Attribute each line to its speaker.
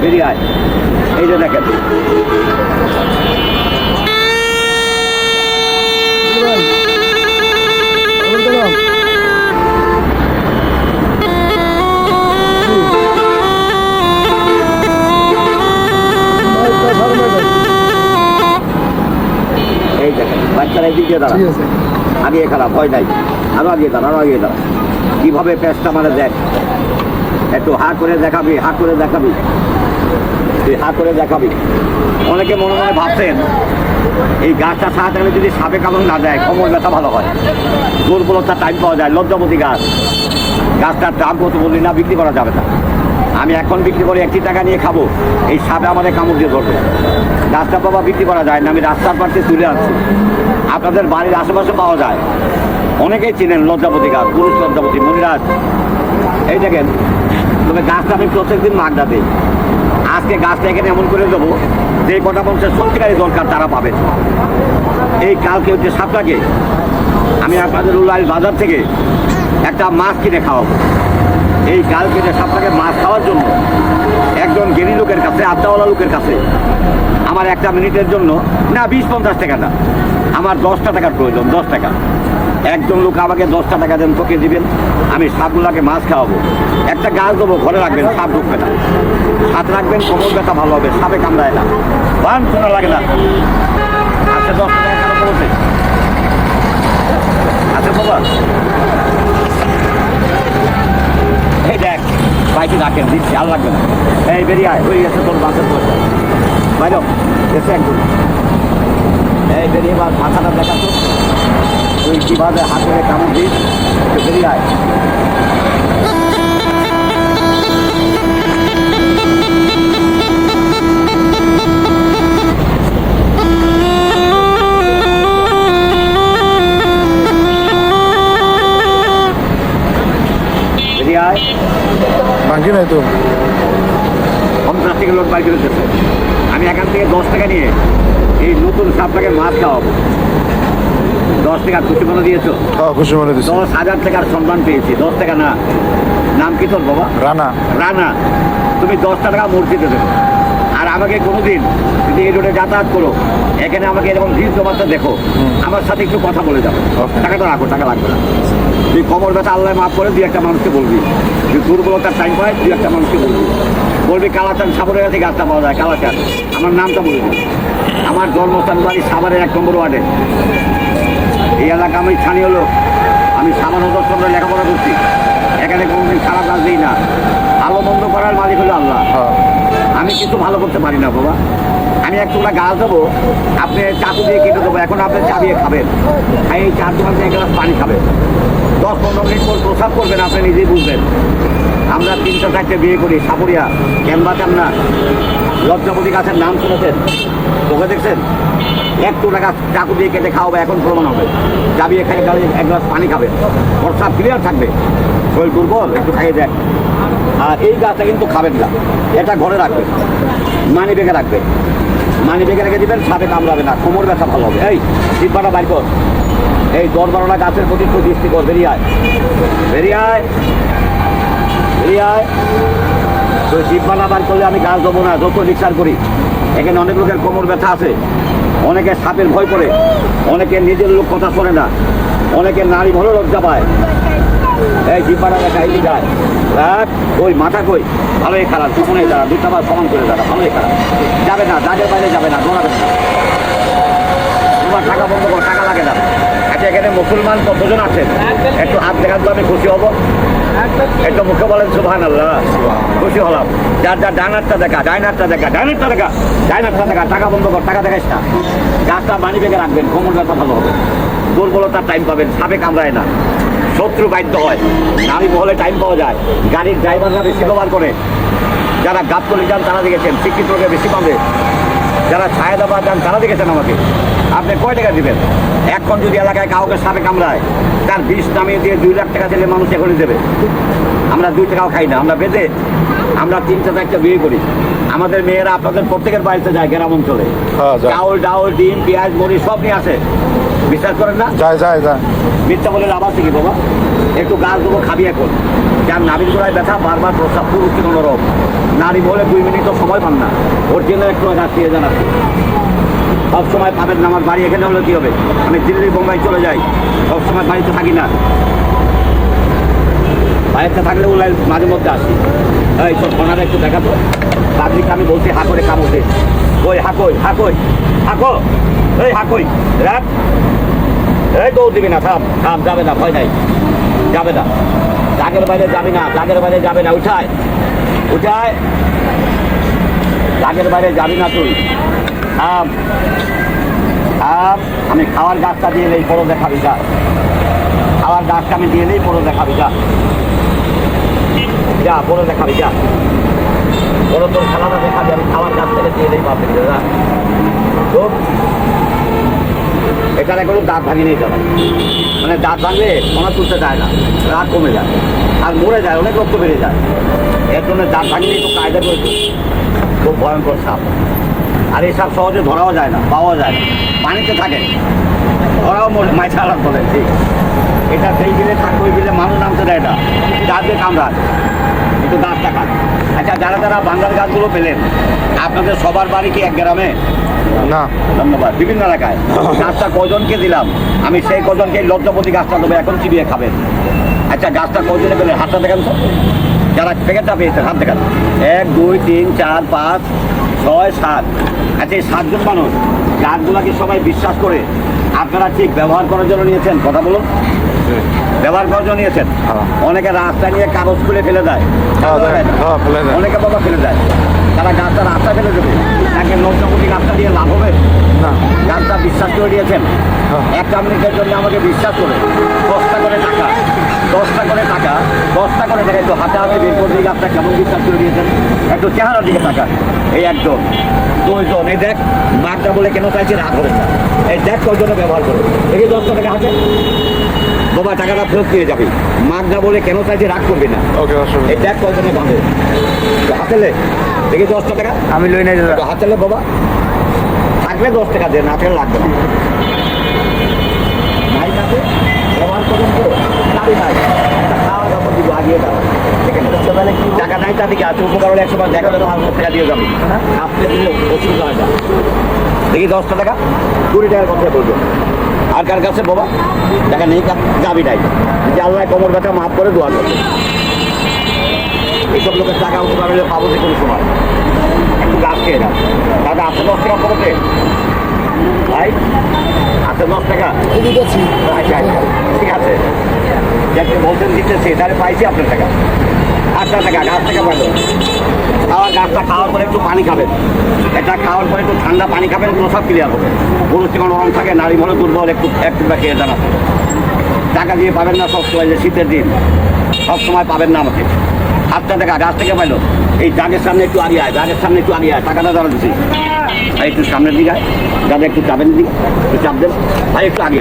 Speaker 1: বেরিয়ে আয়। এই যে দেখেন এই দেখেন বাচ্চারা এই দিক দিয়ে দাঁড়া, আগিয়ে খারাপ ভয় নাই, আরো আগিয়ে দাঁড়া, আরো আগিয়ে দাঁড়া। কিভাবে পেঁচটা মানে দেখ, একটু হা করে দেখাবি, হা করে দেখাবি, তুই হা করে দেখাবি। অনেকে মনে মনে ভাবছেন এই গাছটা সাথে যদি সাপে কামড় না দেয় কোমর ব্যথা ভালো হয়, দুর্বলতার টাইম পাওয়া যায়। লজ্জাপতি গাছ, গাছটার দাম কত বললি না, বিক্রি করা যাবে না। আমি এখন বিক্রি করে 1 টাকা নিয়ে খাবো, এই সাপে আমাদের কামড় দিয়ে ধরবে। গাছটা বাবা বিক্রি করা যায় না, আমি রাস্তার পাশে তুলে আনছি, আপনাদের বাড়ির আশেপাশে পাওয়া যায়। অনেকেই চিনেন লজ্জাপতি গাছ, পুরুষ লজ্জাপতি, মনিরাজ। এই দেখেন, তবে গাছটা আমি প্রত্যেকদিন মাগনা দিই। আজকে গাছটা এখানে এমন করে দেবো যে কটা মানুষের সত্যিকারই দরকার তারা পাবেন। এই কালকে হচ্ছে সাপটাকে আমি আপনাদের উল্লাইল বাজার থেকে একটা মাছ কিনে খাওয়াবো। এই কালকে যে সাপটাকে মাছ খাওয়ার জন্য একজন জ্ঞানী লোকের কাছে, আত্মাওয়ালা লোকের কাছে আমার 1 মিনিটের জন্য না 20-50 টাকা না, আমার 10টা টাকার প্রয়োজন। 10 টাকা। একজন লোক আমাকে 10টা টাকা দেন, তোকে দিবেন, আমি সাপগুলাকে মাছ খাওয়াবো। একটা গাছ দেবো, ঘরে রাখবেন, সাপ ঢুকবে না। হাত রাখবেন, কোমর ব্যথা ভালো হবে, সাপে কামড়ায় না, বান শোনা লাগে না। আচ্ছা 10 টাকা কেন বলছে? আচ্ছা বাবা এই দেখ বাইকে রাখেন, দিচ্ছি, আর লাগবে না। এই বেরিয়ে আয়, হয়ে গেছে তোর বাসের পয়সা বাইর এসে একদম। এই বেরিয়ে মাথাটা দেখাতো তুই কীভাবে হাতে কামড় দিস, বেরিয়ে আয়। বেরিয়ে আয়।
Speaker 2: বাকি নাই তো,
Speaker 1: 50 থেকে লোক বাইরে চলেছে। আমি এখান থেকে 10 টাকা নিয়ে এই নতুন সাপটাকে মাছ খাওয়াবো। 10 টাকা খুশি মনে দিয়েছো?
Speaker 2: খুশি মনে দিচ্ছি।
Speaker 1: 10,000 টাকার সম্মান পেয়েছি। 10 টাকা না, নাম কি তোর বাবা?
Speaker 2: রানা।
Speaker 1: রানা। তুমি 10টা টাকা মসজিদে দেবে। আর আমাকে কোনোদিন যদি এই রোডে যাতায়াত করো, এখানে আমাকে এরকম ভিড় জমাতে দেখো, আমার সাথে একটু কথা বলে যাবো। টাকাটা রাখো, টাকা লাগবে না। তুই কোমর ব্যথা আল্লাহ মাফ করে 2-1টা মানুষকে বলবি, তুই দুর্বলতার টাইম পায় 2-1টা মানুষকে বলবি কালাচান সাগরের কাছে গাছটা পাওয়া যায়, কালাচান। আমার নামটা বলবি। আমার জন্মস্থান বাড়ি সাভারের 1 নম্বর ওয়ার্ডে। এই এলাকা আমি স্থানীয় লোক, আমি সাবান চন্দ্র লেখাপড়া করছি, এখানে কোনোদিন খারাপ কাজ দিই না। ভালো মন্দ করার মালিক হলো আল্লাহ। আমি কিছু ভালো করতে পারি না বাবা। আমি এক টুকরা গাছ দেবো, আপনি চাকু দিয়ে কেটে দেবো, এখন আপনি চা দিয়ে খাবেন, এই 4 দোকান থেকে 1 গ্লাস পানি খাবেন। 10-15 মিনিট পর প্রসাব করবেন, আপনি নিজেই বুঝবেন। আমরা 3-4টা বিয়ে করি, সাপুরিয়া, ক্যানভাচান না, লজ্জাপতি গাছের নাম শুনেছেন, তোকে দেখছেন? 1 টাকা চাকু দিয়ে কেটে খাওয়াবে, এখন প্রমাণ হবে। যাবি এখানে গেলে 1 গ্লাস পানি খাবে, প্রসাব ক্লিয়ার থাকবে। শরীর দুর্বল, একটু খাইয়ে দেখ। আর এই গাছটা কিন্তু খাবেন না, এটা ঘরে রাখবেন, মানি ব্যাগে রাখবেন। মানি ব্যাগে রেখে দেবেন, সাপে কামড়াবে না, কোমর ব্যথা ভালো হবে। এই শিবপাটা বাইর কর, এই 10-12টা গাছের প্রতি একটু দৃষ্টি কর। বেরিয়ে আয়, বেরিয়ে আয়, বেরিয়ে আয়। তো শিবপাটা বার করলে আমি গাছ দেবো না, যত রিক্সার করি। এখানে অনেক লোকের কোমর ব্যথা আছে, অনেকে সাপের ভয় করে, অনেকে নিজের লোক কথা শোনে না, অনেকে নারী ভালো লজ্জা পায়। এই জিপাটা দেখা এই যায় রাখ, ওই মাথা কই ভালোই খারাপ, দুপুনে দাঁড়া, 2টা বার সমান করে দাঁড়া, ভালোই খারাপ। যাবে না, দাঁড়ের বাইরে যাবে না, দৌড়াবেন না। তোমার টাকা বন্ধ করো, টাকা লাগে না। আচ্ছা এখানে মুসলমান কতজন আছেন? একটু হাত দেখান তো, আমি খুশি হব। একটু মুখে বলেন সুবহানাল্লাহ, খুশি হলাম। যার যার ডাইনারটা দেখা, ডাইনারটা দেখা, ডাইনারটা দেখা, ডাইনারটা দেখা, টাকা বন্ধ কর, টাকা দেখাইস না। গাছটা মানি ব্যাগে রাখবেন, কোমর ব্যথা ভালো হবে, দুর্বলতার টাইম পাবেন, সাপে কামড়ায় না, শত্রু বাধ্য হয়, নারী মহলে টাইম পাওয়া যায়, গাড়ির ড্রাইভাররা বেশি ব্যবহার করে, যারা গাবতলি যান তারা দেখেছেন, শিক্ষিত লোকে বেশি পাবে, যারা ছায়াদাবাদ যান তারা দেখেছেন আমাকে। আপনি কয় টাকা দিবেন? এখন যদি এলাকায় কাউকে সাপে কামড়ায়, তার বিষ নামিয়ে দিয়ে 2 লাখ টাকা দিলে মানুষ এখনই দেবে। আমরা 2 টাকাও খাই না, আমরা বেঁধে আমরা 3-4টা বিয়ে করি। আমাদের মেয়েরা আপনাদের প্রত্যেকের বাড়িতে যায়, গ্রাম অঞ্চলে চাউল ডাউল ডিম পেঁয়াজ মরিচ সব নিয়ে আসে, বিশ্বাস করেন না? মিথ্যা বলে লাভ আছে কি বাবা? একটু গাছ দেবো, খাবি এখন। যার নাভির গোড়ায় ব্যথা, বারবার প্রস্রাব পুরুষ নরম, নারী বলে 2 মিনিট তো সময় পান না, ওর জন্য একটু রাত্রিয়ে জানাচ্ছি। সব সময় পাবেন না, আমার বাড়ি এখানে হলে কী হবে, আমি দিল্লি বোম্বাই চলে যাই, সব সময় বাড়িতে থাকি না, বাড়িতে থাকলে ওলাই মাঝে মধ্যে আসি। এই সব ওনারা একটু দেখাতো, পাবলিক আমি বলছি হা করে কামড়ে, ওই হাকই হাকই হাকো, এই হাকই রাত, এই দৌড় দিবি না, থাম থাম, যাবে না, ভয় নাই, যাবে না, দাগের বাইরে যাবি না, দাগের বাইরে যাবে না, উঠায় উঠায়, দাগের বাইরে যাবি না তুই, থাম থাম। আমি খাওয়ার গাছটা দিয়ে নেই, পরো দেখাবি যা, খাওয়ার গাছটা আমি দিয়ে নেই, পরো দেখাবি যা, যা পরো দেখাবি যা, পরো তোর খেলাটা দেখাবি, আমি খাওয়ার গাছ থেকে দিয়ে নেই পাবি যা। তো এখানে কোনো দাঁত ভাঙি নেই যাবে, মানে দাঁত ভাঙলে সোনা তুলতে চায় না, রাত কমে যায় আর মরে যায়, অনেক রক্ত বেড়ে যায়, এর জন্য দাঁত ভাঙিনি একটু কায়দা করেছে, খুব ভয়ঙ্কর সাপ। আর এই সাপ সহজে ধরাও যায় না, পাওয়া যায় না, পানিতে থাকে, ধরাও মাইছা আলাপ বলে। ঠিক, এটা সেই বিলে থাকবে, ওই বিলে মানুষ নামতে দেয় না, দাঁতে কামড়ায়, কিন্তু দাঁতটা খান। আচ্ছা, যারা যারা বাঙ্গাল গাছগুলো পেলেন, আপনাদের সবার বাড়ি কি এক গ্রামে?
Speaker 2: না,
Speaker 1: ধন্যবাদ। বিভিন্ন এলাকায় গাছটা কজনকে দিলাম, আমি সেই কজনকে লজ্জাপতি গাছটা দেবো, এখন চিবিয়ে খাবেন। আচ্ছা, গাছটা কজনে পেলেন, হাতটা দেখান তো, যারা প্যাকেটটা পেয়েছেন হাত দেখান। 1 2 3 4 5 6 7। আচ্ছা, এই 7 জন মানুষ গাছগুলাকে সবাই বিশ্বাস করে আপনারা ঠিক ব্যবহার করার জন্য নিয়েছেন, কথা বলুন, ব্যবহার করার জন্য নিয়েছেন। অনেকে রাস্তা নিয়ে কাগজ খুলে ফেলে দেয়,
Speaker 2: ফেলে দেয়।
Speaker 1: অনেকে বাবা ফেলে দেয়, তারা গাছটা রাস্তা ফেলে দেবে, তাকে লজ্জাপতি গাছটা দিয়ে লাভ হবে
Speaker 2: না,
Speaker 1: গাছটা বিশ্বাস করে দিয়েছেন।
Speaker 2: হ্যাঁ।
Speaker 1: 1 মিনিটের জন্য আমাকে বিশ্বাস করে 10টা করে টাকা, 10টা করে টাকা, 10টা করে টাকা একটু হাতে হাতে বের করে দিয়ে গাছটা কেমন বিশ্বাস করে দিয়েছেন, একটু চেহারার দিকে টাকা। এই 1 জন 2 জন, এই দেখ মাঠটা বলে কেন চাইছে, রাত হবে না, এই দেখ কয়জনে ব্যবহার করো, এই 10টা টাকা হাতে বাবা, টাকাটা ফেরত দিয়ে যাবে, মাগনা বলে কেন চাইছে, রাগ করবি না,
Speaker 2: ওকে, অসুবিধা
Speaker 1: এই দেখ কয়জনে বাঁধে, হাতেলে দেখি 10টা টাকা
Speaker 2: আমি লই নাই দাদা।
Speaker 1: হাতেলে বাবা, থাকলে 10 টাকা দেন, না থাকলে লাগবে না। নাই কাছে ব্যবহার করুন তো, যাবে নাই, একটা খাওয়ার দাবার দিব, আগিয়ে দাও, টাকা নাই তাদেরকে আছে, উপকার হলে 100 বার দেখা গেলে 5 টাকা দিয়ে যাবে, আপনি দিলে অসুবিধা হয় না। দেখি 10টা টাকা, 20 টাকার কথা বলবো। আর কার কাছে বাবা টাকা নেই, যাবি নাই, যে আল্লাহ কোমর ব্যথা মাফ করে দোয়া করবে। এইসব লোকের টাকা উপকার হলে পাবো যে কোনো সময়, একটু গাছ খেয়ে যাও। দাদা আছে 10 টাকা পড়বে ভাই, আছে 10 টাকা, আচ্ছা আচ্ছা ঠিক আছে, যাকে বলছেন দিতেছি তাহলে পাইছি আপনার টাকা। 8টা টাকা গাছ থেকে পাইলো, খাওয়ার গাছটা খাওয়ার পরে একটু পানি খাবেন, এটা খাওয়ার পরে একটু ঠান্ডা পানি খাবেন, কোনো সব ক্লিয়ার হবে। পুরুষ যখন নরম থাকে, নারী মনে দুর্বল, একটু খেয়ে জানা টাকা দিয়ে পাবেন না সবসময়, যে শীতের দিন সবসময় পাবেন না আমাকে। 8টা টাকা গাছ থেকে পাইলো, এই দাগের সামনে একটু আগে আয়, দাগের সামনে একটু আগে আয়, টাকাটা দাঁড়া দিচ্ছি ভাই, একটু সামনের দিকে আয়, দাদা একটু চাপের দিকে একটু চাপ দেন ভাই, একটু আগে